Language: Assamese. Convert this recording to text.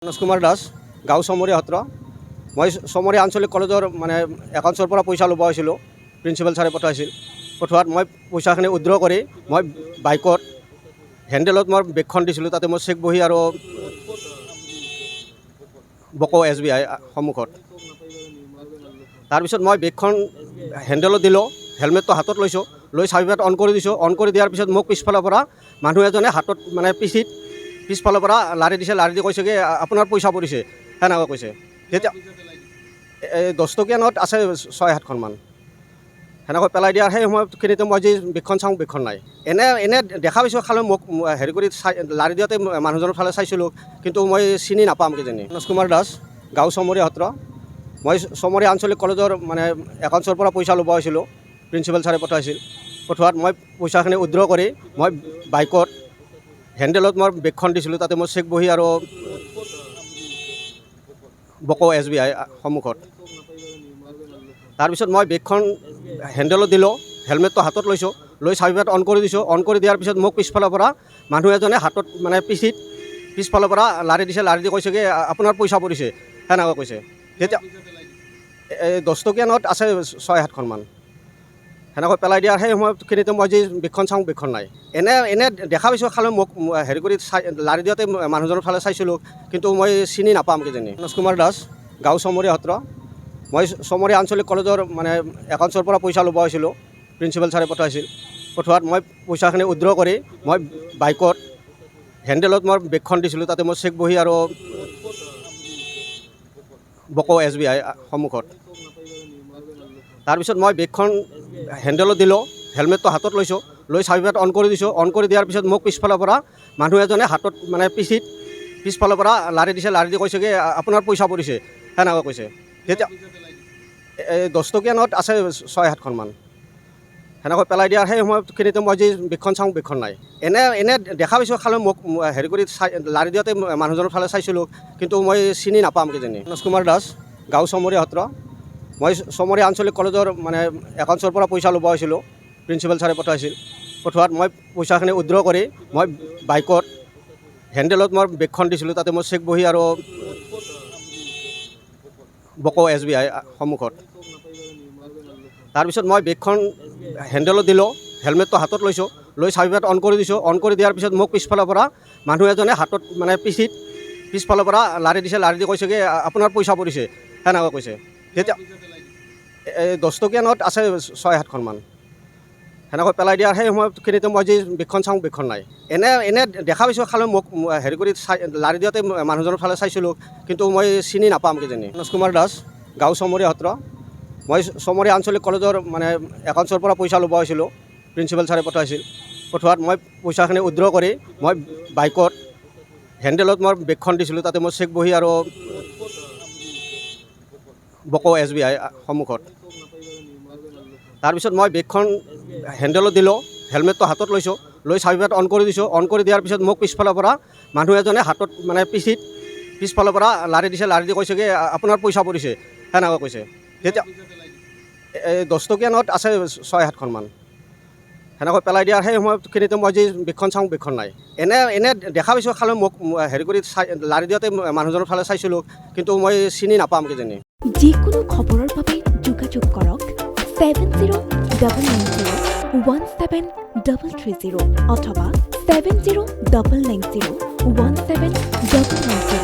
मनोज कुमार दास गाँव चमरिया सत्र मैं चमरिया आंचलिक कलेजर माने एकाउंट्सर पर पैसा लुब प्रिन्सिपल सारे पठार मैं पैसाखिनि उद्र कर मैं बाइकत हेन्डेलत मैं बेगखन दिছিলোঁ ताते मैं चेक बही और बक SBI सम्मुखत तारपिছত मैं बेगखन हेन्डेलत दिलो हेलमेटটো हातत लैছোঁ লৈ চাবিপাত অন কৰি দিছোঁ অন কৰি দিয়াৰ পিছত মোক পিছফালৰ পৰা মানুহ এজনে হাতত মানে পিছফালৰ পৰা লাৰি দিছে লাৰি দি কৈছে কি আপোনাৰ পইচা পৰিছে সেনেকৈ কৈছে তেতিয়া 10 টকীয়া নোট আছে 6-7খনমান সেনেকৈ পেলাই দিয়াৰ সেই সময়খিনিতে মই যি বেগখন চাওঁ বেগখন নাই এনে দেখা পাইছোঁ খালি মোক হেৰি কৰি লাৰি দিওঁতে মানুহজনৰ ফালে চাইছিলোঁ কিন্তু মই চিনি নাপাম কিজানি मनोज कुमार दास गाँव चमरिया सत्र मैं चमरिया आंचलिक कलेजर माने एकाउंट्सर पर पैसा लुब प्रिन्सिपल सारे पठार मैं पैसाखिनि उद्र कर मैं बाइकत हेन्डेलत मैं बेगखन दिছিলোঁ ताते मैं चेक बही और बक SBI सम्मुखत तारपिছত मैं बेगखन हेन्डेलत दिলোঁ हेलमेटটো हातত লৈছোঁ লৈ চাবিপাত অন কৰি দিছোঁ অন কৰি দিয়াৰ পিছত মোক পিছফালৰ পৰা মানুহ এজনে হাতত মানে পিছফালৰ পৰা লাৰি দিছে লাৰি দি কৈছে কি আপোনাৰ পইচা পৰিছে সেনেকৈ কৈছে তেতিয়া 10 টকীয়া নোট আছে 6-7খনমান সেনেকৈ পেলাই দিয়াৰ সেই সময়খিনিতে মই যি বেগখন চাওঁ বেগখন নাই এনে দেখা পাইছোঁ খালি মোক হেৰি কৰি লাৰি দিওঁতে মানুহজনৰ ফালে চাইছিলোঁ কিন্তু মই চিনি নাপাম কিজানি मनोज कुमार दास गाँव चमरिया सत्र मैं चमरिया आंचलिक कलेजर माने एकाउंट्सर पर पैसा लुब प्रिन्सिपल सारे पठार मैं पैसाखिनि उद्र कर मैं बाइकत हेन्डेलत मैं बेगखन दिছিলোঁ ताते मैं चेक बही और बक SBI सम्मुखत तारपिছত मैं बेगखन हेन्डेलत दिলোঁ हेलमेटটো हातত লৈছোঁ লৈ চাবিপাত অন কৰি দিছোঁ অন কৰি দিয়াৰ পিছত মোক পিছফালৰ পৰা মানুহ এজনে হাতত মানে পিছফালৰ পৰা লাৰি দিছে লাৰি দি কৈছে কি আপোনাৰ পইচা পৰিছে সেনেকৈ কৈছে তেতিয়া 10 টকীয়া নোট আছে 6-7খনমান সেনেকৈ পেলাই দিয়াৰ সেই সময়খিনিতে মই যি বেগখন চাওঁ বেগখন নাই এনে দেখা পাইছোঁ খালি মোক হেৰি কৰি লাৰি দিওঁতে মানুহজনৰ ফালে চাইছিলোঁ কিন্তু মই চিনি নাপাম কিজানি मनोज कुमार दास गाँव चमरिया सत्र मैं चमरिया आंचलिक कलेजर माने एकाउंट्सर पर पैसा लुब प्रिन्सिपल सारे पठार मैं पैसाखिनि उद्र कर मैं बाइकत हेन्डेलत मैं बेगखन दिছিলোঁ ताते मैं चेक बही और बक SBI सम्मुखत तारपिছত मैं बेगखन हेन्डेलत दिলোঁ हेलमेटটো हातত লৈছোঁ লৈ চাবিপাত অন কৰি দিছোঁ অন কৰি দিয়াৰ পিছত মোক পিছফালৰ পৰা মানুহ এজনে হাতত মানে পিছফালৰ পৰা লাৰি দিছে লাৰি দি কৈছে কি আপোনাৰ পইচা পৰিছে সেনেকৈ কৈছে তেতিয়া 10 টকীয়া নোট আছে 6-7খনমান সেনেকৈ পেলাই দিয়াৰ সেই সময়খিনিতে মই যি বেগখন চাওঁ বেগখন নাই এনে দেখা পাইছোঁ খালি মোক হেৰি কৰি লাৰি দিওঁতে মানুহজনৰ ফালে চাইছিলোঁ কিন্তু মই চিনি নাপাম কিজানি मनोज कुमार दास गाँव चमरिया सत्र मैं चमरिया आंचलिक कलेजर माने एकाउंट्सर पर पैसा लुब प्रिन्सिपल सारे पठार मैं पैसाखिनि उद्र कर मैं बाइकत हेन्डेलत मैं बेगखन दिছিলোঁ ताते मैं चेक बही और बक SBI सम्मुखत तारपिছত मैं बेगखन हेन्डेलत दिলোঁ हेलमेटটো हातত লৈছোঁ লৈ চাবিপাত অন কৰি দিছোঁ অন কৰি দিয়াৰ পিছত মোক পিছফালৰ পৰা মানুহ এজনে হাতত মানে পিছফালৰ পৰা লাৰি দিছে লাৰি দি কৈছে কি আপোনাৰ পইচা পৰিছে সেনেকৈ কৈছে তেতিয়া 10 টকীয়া নোট আছে 6-7খনমান সেনেকৈ পেলাই দিয়াৰ সেই সময়খিনিতে মই যি বেগখন চাওঁ বেগখন নাই এনে দেখা পাইছোঁ খালি মোক হেৰি কৰি লাৰি দিওঁতে মানুহজনৰ ফালে চাইছিলোঁ কিন্তু মই চিনি নাপাম কিজানি যিকোনো খবৰৰ বাবে যোগাযোগ কৰক 7090173330 অথবা 7099017990